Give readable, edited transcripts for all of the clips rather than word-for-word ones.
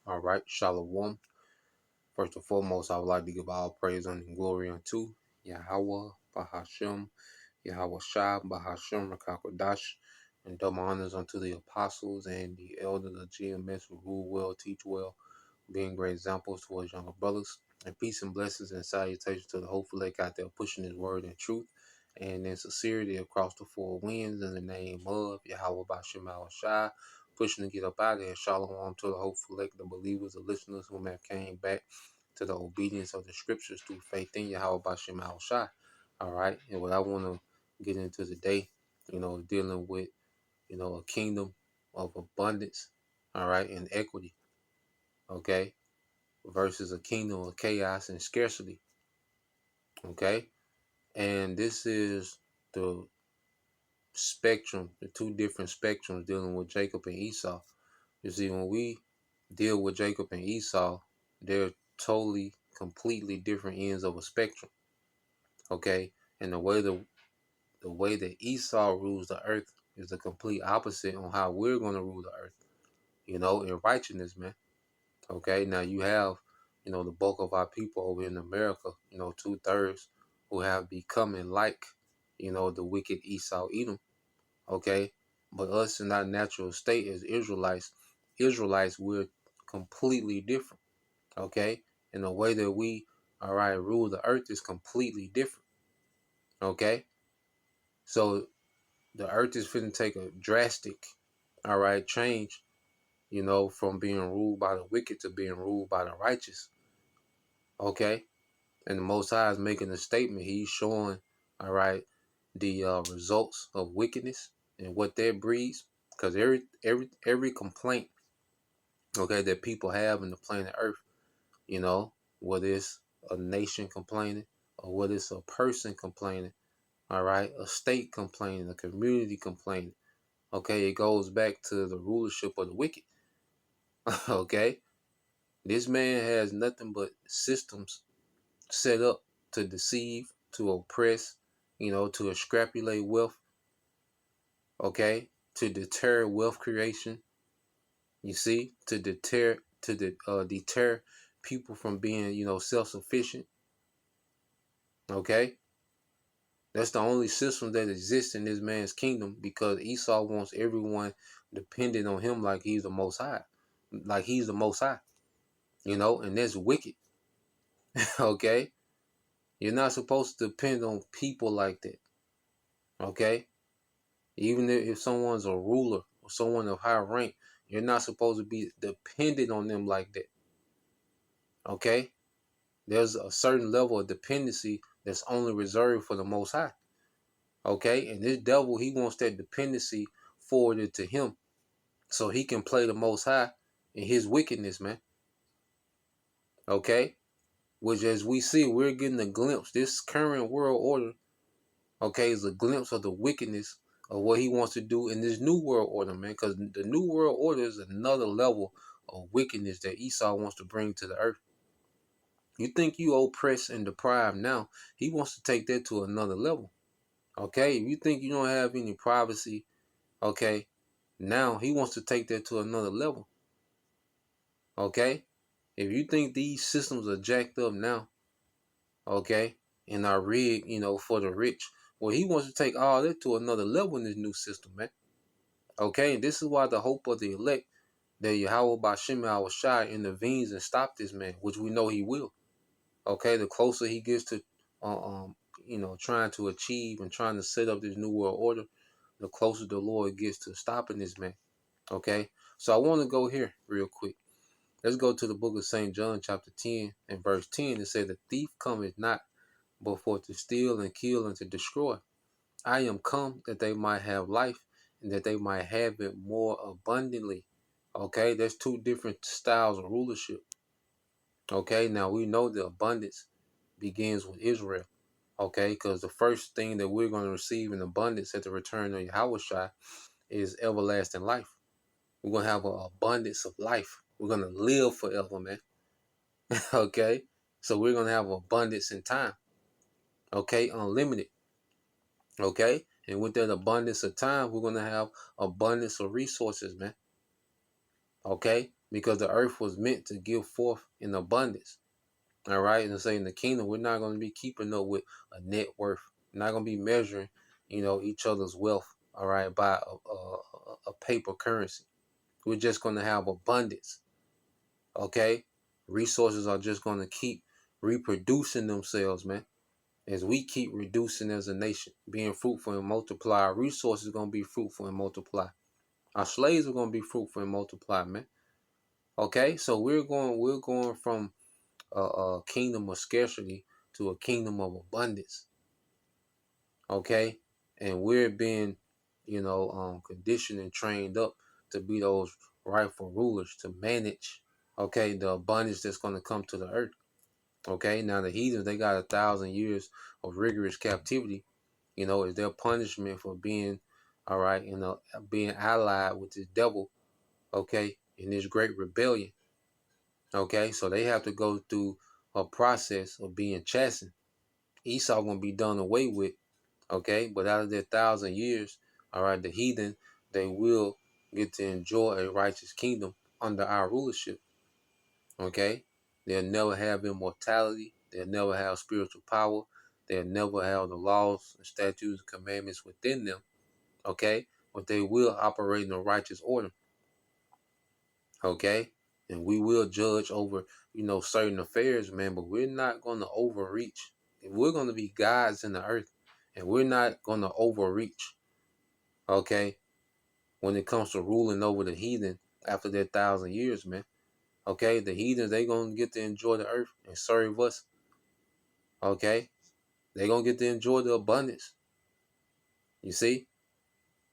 All right, Shalom. First and foremost, I would like to give all praise and glory unto Yahweh, Bahashem, Yahweh Shai, Bahashem, Rakakwadash, and double honors unto the apostles and the elders of GMS who rule well, teach well, being great examples towards younger brothers. And peace and blessings and salutations to the hopeful lake out there pushing his word and truth and in sincerity across the four winds in the name of Yahweh Bashem Shai, pushing to get up out of here. Shalom to the hopeful lake, the believers, the listeners who have came back to the obedience of the scriptures through faith in Yahweh Bashem Shai. All right. And what I want to get into today, dealing with, a kingdom of abundance, all right, and equity, okay, versus a kingdom of chaos and scarcity, okay. And this is the spectrum, the two different spectrums dealing with Jacob and Esau. You see, when we deal with Jacob and Esau, they're totally, completely different ends of a spectrum, okay. And the way that Esau rules the earth is the complete opposite on how we're going to rule the earth, in righteousness, man. Okay, now you have, the bulk of our people over in America, 2/3 who have becoming like, the wicked Esau Edom. Okay, but us in our natural state as Israelites, we're completely different. Okay, and the way that we, all right, rule the earth is completely different. Okay, so the earth is finna take a drastic, all right, change, from being ruled by the wicked to being ruled by the righteous. Okay, and the Most High is making a statement. He's showing, all right, the results of wickedness and what that breeds. Because every complaint, okay, that people have in the planet Earth, whether it's a nation complaining or whether it's a person complaining, all right, a state complaining, a community complaining, okay, it goes back to the rulership of the wicked. Okay, this man has nothing but systems set up to deceive, to oppress, to extrapolate wealth, okay, to deter wealth creation. You see, to deter people from being, self-sufficient. Okay, that's the only system that exists in this man's kingdom because Esau wants everyone dependent on him like he's the Most High, and that's wicked. Okay, you're not supposed to depend on people like that. Okay, even if someone's a ruler or someone of high rank, you're not supposed to be dependent on them like that. Okay? There's a certain level of dependency that's only reserved for the Most High. Okay? And this devil, he wants that dependency forwarded to him so he can play the Most High in his wickedness, man. Okay? Which, as we see, we're getting a glimpse. This current world order, okay, is a glimpse of the wickedness of what he wants to do in this new world order, man. Because the new world order is another level of wickedness that Esau wants to bring to the earth. You think you oppress and deprive now, he wants to take that to another level. Okay, if you think you don't have any privacy, okay, now he wants to take that to another level. Okay, if you think these systems are jacked up now, okay, and are rigged, for the rich, well, he wants to take all that to another level in this new system, man. Okay, and this is why the hope of the elect, that Yahweh Bashem Shai intervenes and stop this man, which we know he will. Okay, the closer he gets to, trying to achieve and trying to set up this new world order, the closer the Lord gets to stopping this man. Okay, so I want to go here real quick. Let's go to the book of St. John, chapter 10 and verse 10. It says, "The thief cometh not but for to steal and kill and to destroy. I am come that they might have life and that they might have it more abundantly." Okay, that's two different styles of rulership. Okay, now we know the abundance begins with Israel. Okay, because the first thing that we're going to receive in abundance at the return of Yahushua is everlasting life. We're going to have an abundance of life. We're going to live forever, man. Okay, so we're going to have abundance in time. Okay, unlimited. Okay, and with that abundance of time, we're going to have abundance of resources, man. Okay, because the earth was meant to give forth in abundance. All right, and say in the kingdom, we're not going to be keeping up with a net worth. We're not going to be measuring, each other's wealth. All right, by a paper currency. We're just going to have abundance. Okay, resources are just going to keep reproducing themselves, man. As we keep reducing as a nation, being fruitful and multiply, our resources are going to be fruitful and multiply. Our slaves are going to be fruitful and multiply, man. Okay, so we're going from a kingdom of scarcity to a kingdom of abundance. Okay, and we're being, conditioned and trained up to be those rightful rulers to manage, okay, the abundance that's going to come to the earth. Okay, now the heathens, they got 1,000 years of rigorous captivity. Is their punishment for being, all right, being allied with the devil. Okay, in this great rebellion. Okay, so they have to go through a process of being chastened. Esau gonna be done away with. Okay, but out of their 1,000 years, all right, the heathen, they will get to enjoy a righteous kingdom under our rulership. Okay, they'll never have immortality. They'll never have spiritual power. They'll never have the laws, and statutes, and commandments within them. Okay, but they will operate in a righteous order. Okay, and we will judge over, certain affairs, man, but we're not going to overreach. We're going to be gods in the earth, and we're not going to overreach. Okay, when it comes to ruling over the heathen after their 1,000 years, man. Okay, the heathens, they going to get to enjoy the earth and serve us. Okay, they going to get to enjoy the abundance. You see,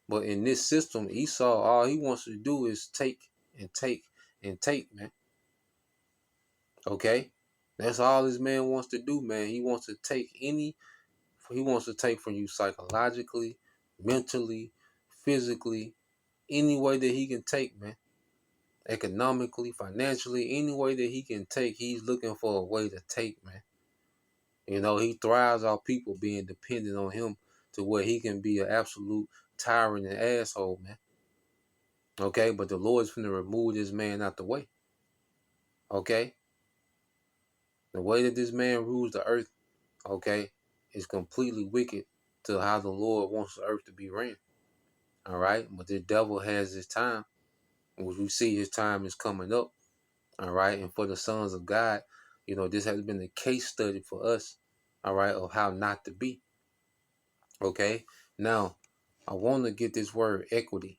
but in this system, Esau, all he wants to do is take and take and take, man. Okay, that's all this man wants to do, man. He wants to take from you psychologically, mentally, physically, any way that he can take, man. Economically, financially, any way that he can take, he's looking for a way to take, man. He thrives off people being dependent on him to where he can be an absolute tyrant and asshole, man. Okay, but the Lord's finna remove this man out the way. Okay, the way that this man rules the earth, okay, is completely wicked to how the Lord wants the earth to be ran. All right, but the devil has his time, which we see his time is coming up. All right, and for the sons of God, this has been a case study for us. All right, of how not to be. Okay, now I want to get this word equity.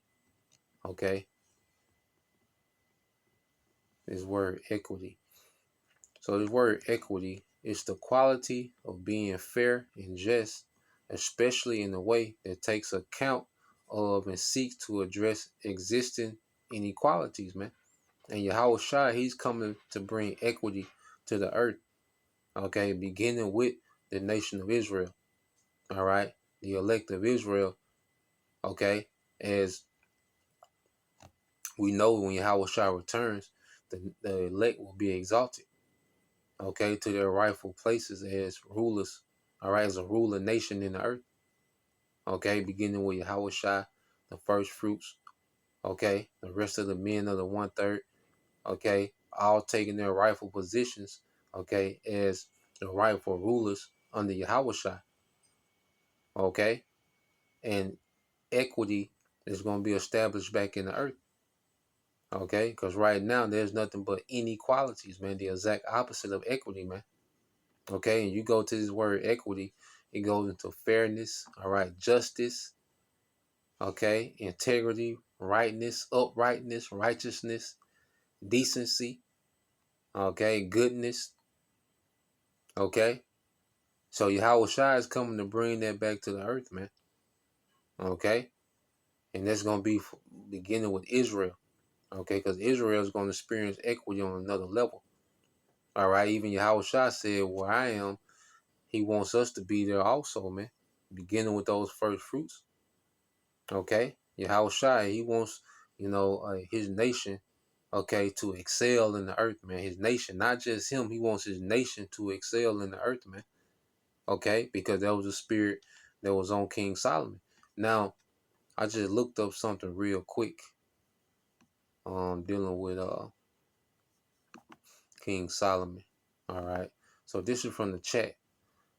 Okay, this word equity. So this word equity is the quality of being fair and just, especially in a way that takes account of and seeks to address existing inequalities, man. And Yahweh Shai, he's coming to bring equity to the earth. Okay, beginning with the nation of Israel. All right, the elect of Israel. Okay, as we know, when Yahweh Shai returns, the elect will be exalted. Okay, to their rightful places as rulers, all right, as a ruler nation in the earth. Okay, beginning with Yahweh Shai, the first fruits. Okay, the rest of the men of the 1/3. Okay, all taking their rightful positions. Okay, as the rightful rulers under Yahweh Shai. Okay, and equity is going to be established back in the earth. Okay, because right now there's nothing but inequalities, man. The exact opposite of equity, man. Okay, and you go to this word equity, it goes into fairness, all right, justice, okay, integrity, rightness, uprightness, righteousness, decency, okay, goodness, okay. So Yahweh Shai is coming to bring that back to the earth, man. Okay, and that's gonna be beginning with Israel, okay, because Israel is gonna experience equity on another level. All right, even Yahweh Shai said, "Where I am, He wants us to be there also, man. Beginning with those first fruits." Okay, Yahweh Shai, he wants, his nation, okay, to excel in the earth, man. His nation, not just him, he wants his nation to excel in the earth, man. Okay, because that was the spirit that was on King Solomon. Now, I just looked up something real quick, dealing with King Solomon. All right. So this is from the chat.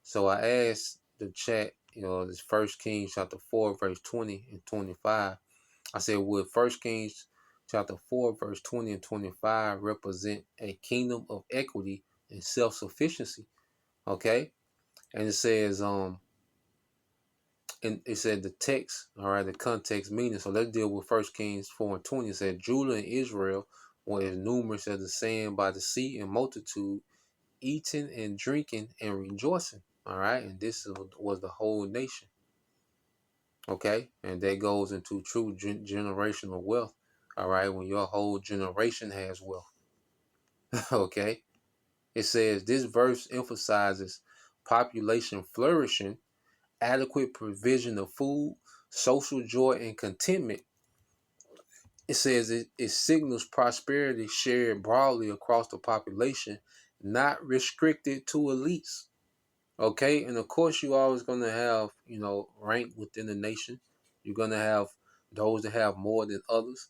So I asked the chat, this First Kings chapter 4, verse 20 and 25. I said, would First Kings chapter 4, verse 20 and 25 represent a kingdom of equity and self-sufficiency? Okay. And it says, and it said the text, all right, the context meaning. So let's deal with First Kings 4 and 20. It said, Judah and Israel were as numerous as the sand by the sea in multitude, eating and drinking and rejoicing. All right. And this was the whole nation. Okay. And that goes into true generational wealth. All right. When your whole generation has wealth. Okay. It says this verse emphasizes population flourishing, adequate provision of food, social joy, and contentment. It says it signals prosperity shared broadly across the population, not restricted to elites. Okay, and of course you're always gonna have, rank within the nation. You're gonna have those that have more than others.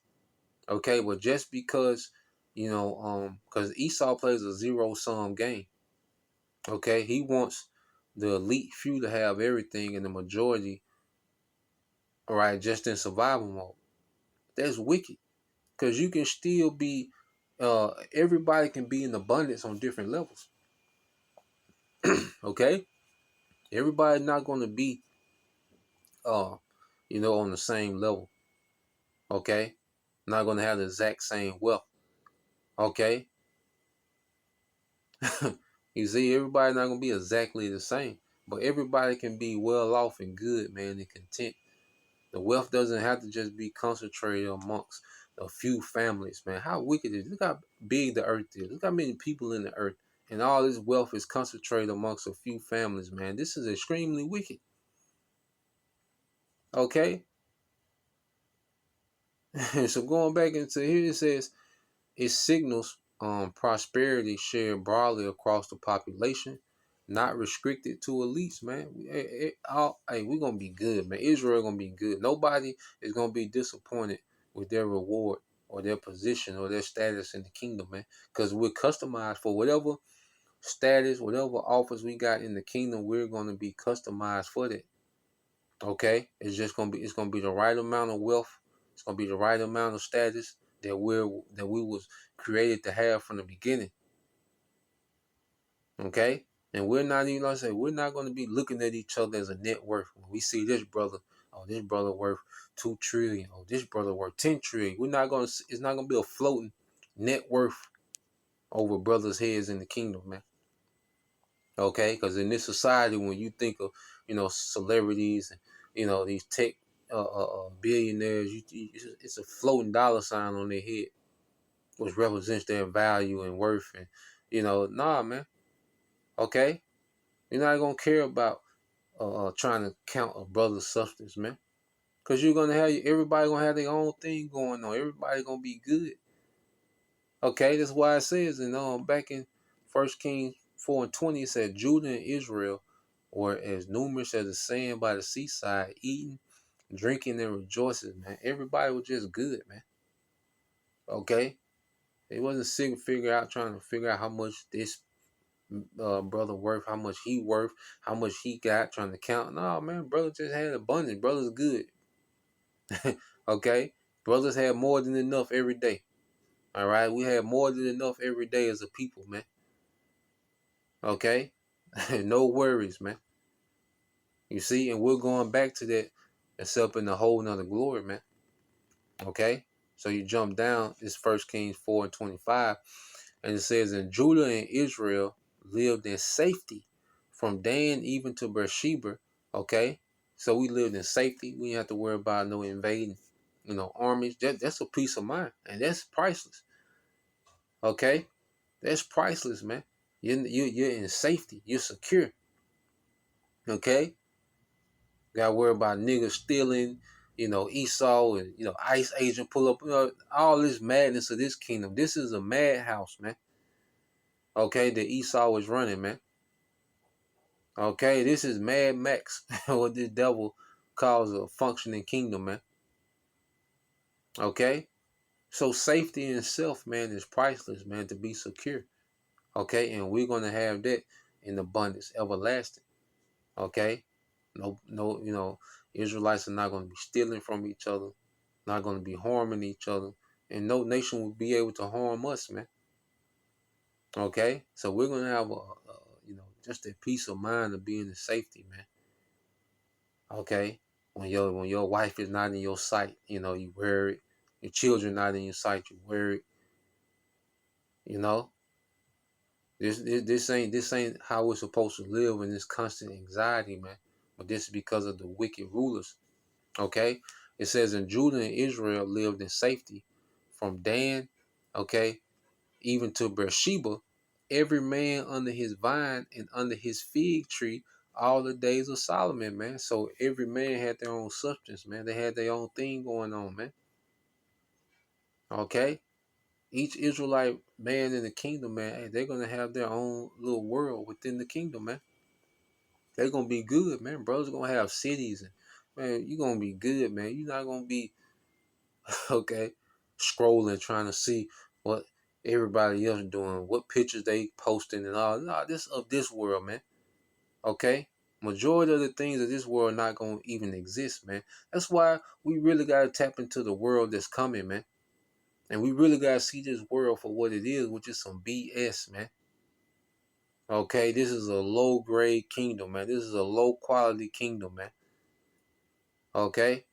Okay, but just because, because Esau plays a zero-sum game. Okay, he wants the elite few to have everything and the majority, all right, just in survival mode. That's wicked. Because you can still be, everybody can be in abundance on different levels. Okay, everybody's not going to be, on the same level. Okay, not going to have the exact same wealth. Okay, you see, everybody's not going to be exactly the same, but everybody can be well off and good, man, and content. The wealth doesn't have to just be concentrated amongst a few families, man. How wicked is it? Look how big the earth is. Look how many people in the earth. And all this wealth is concentrated amongst a few families, man. This is extremely wicked. Okay? So going back into here, it says it signals prosperity shared broadly across the population, not restricted to elites, man. We're gonna be good, man. Israel gonna be good. Nobody is gonna be disappointed with their reward or their position or their status in the kingdom, man. Because we're customized for whatever status, whatever office we got in the kingdom. We're gonna be customized for that. Okay, it's gonna be the right amount of wealth. It's gonna be the right amount of status that we was created to have from the beginning. Okay, and we're not even, like I say, we're not gonna be looking at each other as a net worth. When we see this brother, oh, this brother worth 2 trillion, oh, this brother worth 10 trillion. We're not gonna. It's not gonna be a floating net worth over brothers' heads in the kingdom, man. Okay, because in this society, when you think of celebrities and these tech billionaires, it's a floating dollar sign on their head, which represents their value and worth. And nah, man. Okay, you're not gonna care about trying to count a brother's substance, man, because you're gonna have everybody gonna have their own thing going on. Everybody gonna be good. Okay, that's why it says, back in First Kings 4 and 20, it said Judah and Israel were as numerous as the sand by the seaside, eating, drinking, and rejoicing, man. Everybody was just good, man. Okay? It wasn't trying to figure out how much this brother worth, how much he worth, how much he got, trying to count. No, man, brother just had abundance. Brother's good. Okay? Brothers had more than enough every day. All right? We had more than enough every day as a people, man. Okay? No worries, man. You see, and we're going back to that, except in a whole nother glory, man. Okay? So you jump down, it's First Kings 4 and 25, and it says, and Judah and Israel lived in safety from Dan even to Beersheba. Okay? So we lived in safety. We didn't have to worry about no invading, armies. That's a peace of mind. And that's priceless. Okay? That's priceless, man. You're in safety. You're secure. Okay? Got to worry about niggas stealing, Esau and, ICE agent pull up, all this madness of this kingdom. This is a madhouse, man. Okay, that Esau is running, man. Okay, this is Mad Max, what this devil calls a functioning kingdom, man. Okay, so safety in itself, man, is priceless, man, to be secure. Okay, and we're gonna have that in abundance, everlasting. Okay, no, Israelites are not gonna be stealing from each other, not gonna be harming each other, and no nation will be able to harm us, man. Okay, so we're gonna have just that peace of mind of being in safety, man. Okay, when your wife is not in your sight, you worry. Your children not in your sight, you worry. You know, this ain't how we're supposed to live in this constant anxiety, man. But this is because of the wicked rulers. Okay, it says, in Judah and Israel lived in safety from Dan, okay, even to Beersheba, every man under his vine and under his fig tree all the days of Solomon, man. So every man had their own substance, man. They had their own thing going on, man. Okay? Each Israelite man in the kingdom, man, hey, they're gonna have their own little world within the kingdom, man. They're gonna be good, man. Brothers gonna have cities, and man, you're gonna be good, man. You're not gonna be okay, scrolling trying to see what everybody else doing, what pictures they posting and all. No, this of this world, man. Okay? Majority of the things of this world not gonna even exist, man. That's why we really gotta tap into the world that's coming, man. And we really gotta see this world for what it is, which is some BS, man. Okay, this is a low grade kingdom, man. This is a low quality kingdom, man. Okay?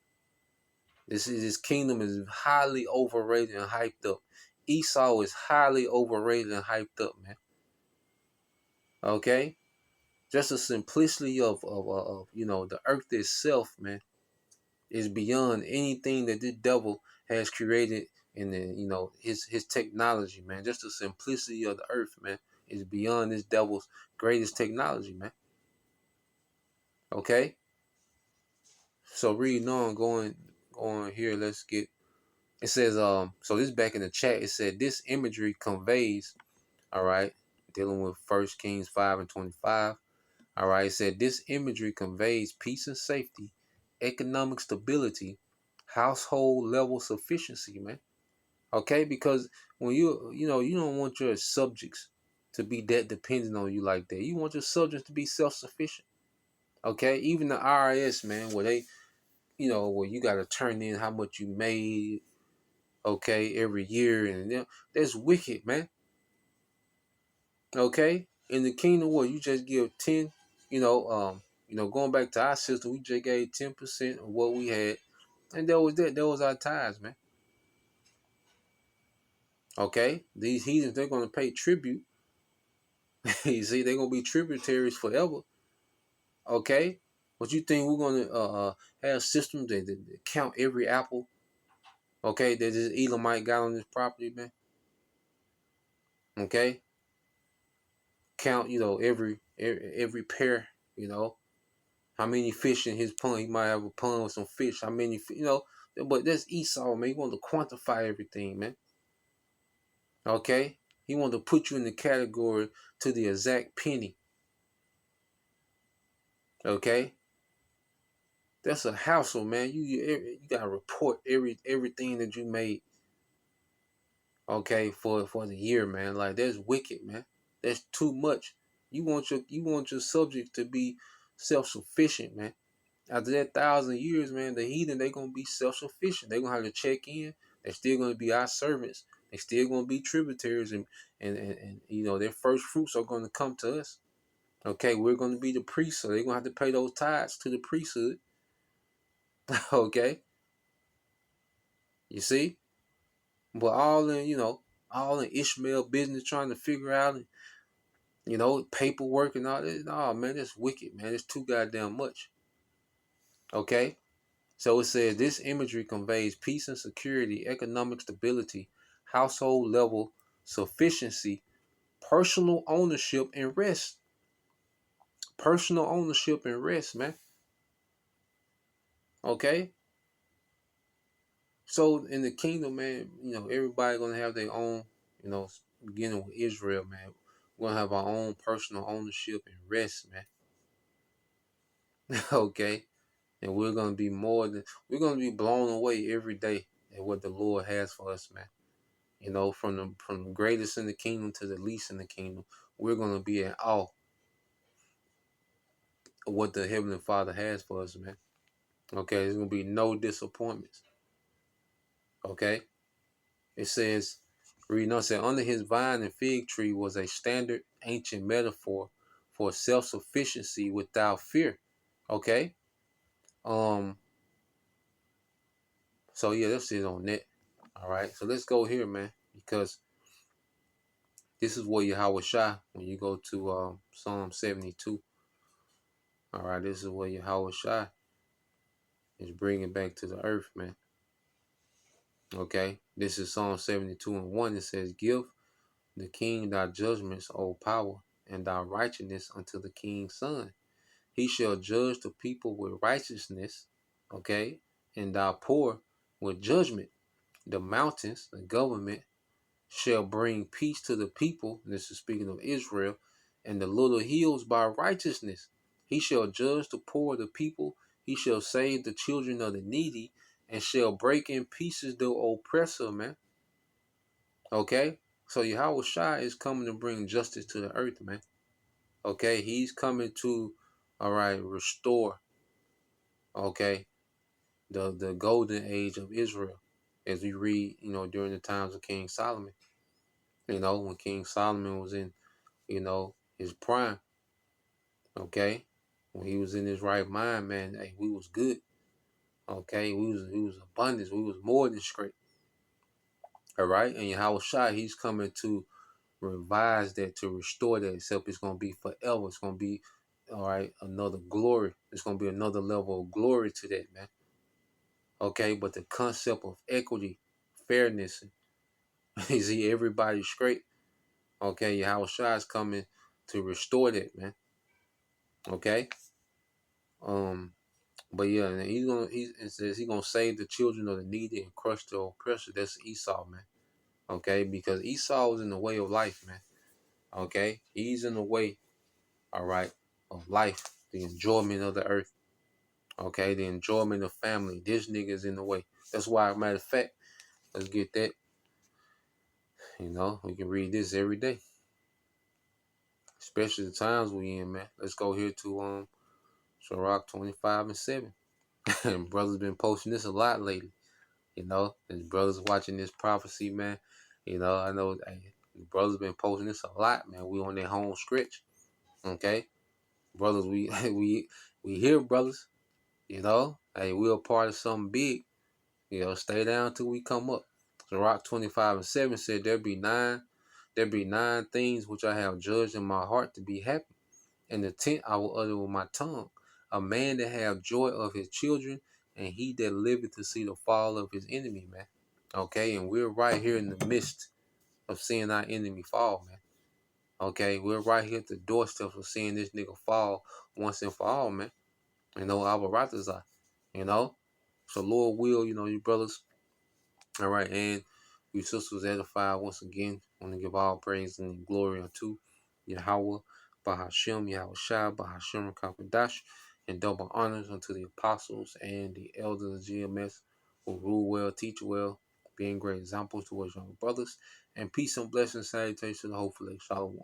This kingdom is highly overrated and hyped up. Esau is highly overrated and hyped up, man. Okay? Just the simplicity of the earth itself, man, is beyond anything that this devil has created in his technology, man. Just the simplicity of the earth, man, is beyond this devil's greatest technology, man. Okay? So reading on, going here, let's get it says, so this back in the chat, it said this imagery conveys, all right, dealing with First Kings 5 and 25. All right, it said this imagery conveys peace and safety, economic stability, household level sufficiency, man. Okay, because when you don't want your subjects to be that dependent on you like that. You want your subjects to be self-sufficient. Okay, even the IRS, man, where they, where you got to turn in how much you made, okay, every year, and that's wicked, man. Okay, in the kingdom, what you just give 10, going back to our system, we just gave 10% of what we had, and that was our tithes, man. Okay, these heathens, they're gonna pay tribute. You see, they're gonna be tributaries forever. Okay, but you think we're gonna have systems that count every apple? Okay, that this Elamite got on this property, man. Okay, count, every pair, how many fish in his pond. He might have a pond with some fish. How many, but that's Esau, man. He want to quantify everything, man. Okay, he want to put you in the category to the exact penny. Okay, that's a hassle, man. You gotta report everything that you made. Okay, for the year, man. Like, that's wicked, man. That's too much. You want your subject to be self sufficient, man. After that 1,000 years, man, the heathen, they gonna be self sufficient. They gonna have to check in. They're still gonna be our servants. They still gonna be tributaries, and their first fruits are gonna come to us. Okay, we're gonna be the priests, so they're gonna have to pay those tithes to the priesthood. Okay, you see, but all in Ishmael business, trying to figure out, paperwork and all that. Oh man, that's wicked, man. It's too goddamn much. Okay. So it says this imagery conveys peace and security, economic stability, household level sufficiency, personal ownership and rest. Personal ownership and rest, man. Okay? So in the kingdom, man, everybody gonna have their own, beginning with Israel, man. We're gonna have our own personal ownership and rest, man. Okay? And we're gonna be blown away every day at what the Lord has for us, man. You know, from the greatest in the kingdom to the least in the kingdom, we're gonna be in awe of what the Heavenly Father has for us, man. Okay, there's gonna be no disappointments. Okay, it says, reading on, said, under his vine and fig tree was a standard ancient metaphor for self-sufficiency without fear. Okay, um, so yeah, that's it on that. All right, so let's go here, man, because this is what Yahweh Shai, when you go to Psalm 72. All right, this is what Yahweh Shai is bringing back to the earth, man. Okay, this is Psalm 72 and 1. It says, give the king thy judgments, O power, and thy righteousness unto the king's son. He shall judge the people with righteousness, okay, and thy poor with judgment. The mountains, the government, shall bring peace to the people. This is speaking of Israel, and the little hills by righteousness. He shall judge the poor of the people. He shall save the children of the needy, and shall break in pieces the oppressor, man. Okay? So Yahweh Shai is coming to bring justice to the earth, man. Okay? He's coming to, all right, restore, okay, the golden age of Israel. As we read, you know, during the times of King Solomon. You know, when King Solomon was in, you know, his prime, okay? When he was in his right mind, man, hey, we was good. Okay, we was abundance, we was more than straight. All right, and Yahweh Shai, he's coming to revise that, to restore that, except it's gonna be forever. It's gonna be, all right, another glory. It's gonna be another level of glory to that, man. Okay, but the concept of equity, fairness, you see everybody straight. Okay, Yahweh Shai is coming to restore that, man. Okay. Um, but yeah, and it says he's gonna save the children of the needy and crush the oppressor. That's Esau, man. Okay, because Esau is in the way of life, man. Okay, he's in the way, all right, of life, the enjoyment of the earth. Okay, the enjoyment of family. This nigga's in the way. That's why, matter of fact, let's get that. You know, we can read this every day, especially the times we in, man. Let's go here to Sirach 25 and 7. And brothers been posting this a lot lately. You know, his brothers watching this prophecy, man. You know, I know, hey, the brothers been posting this a lot, man. We on their home stretch, okay? Brothers, we we here, brothers. You know, hey, we a part of something big. You know, stay down till we come up. So Rock 25 and 7 said, there be nine things which I have judged in my heart to be happy, and the tenth I will utter with my tongue. A man that have joy of his children, and he that liveth to see the fall of his enemy, man. Okay, and we're right here in the midst of seeing our enemy fall, man. Okay, we're right here at the doorstep of seeing this nigga fall once and for all, man. You know, our Ratazar, you know. So Lord will, you know, you brothers, all right, and you sisters edified once again. I want to give all praise and glory unto Yahweh, Bahashem, Yahweh Shai, Bahashem, Kakadash, and double honors unto the apostles and the elders of GMS who rule well, teach well, being great examples towards young brothers. And peace and blessings, salutations, hopefully, shalom.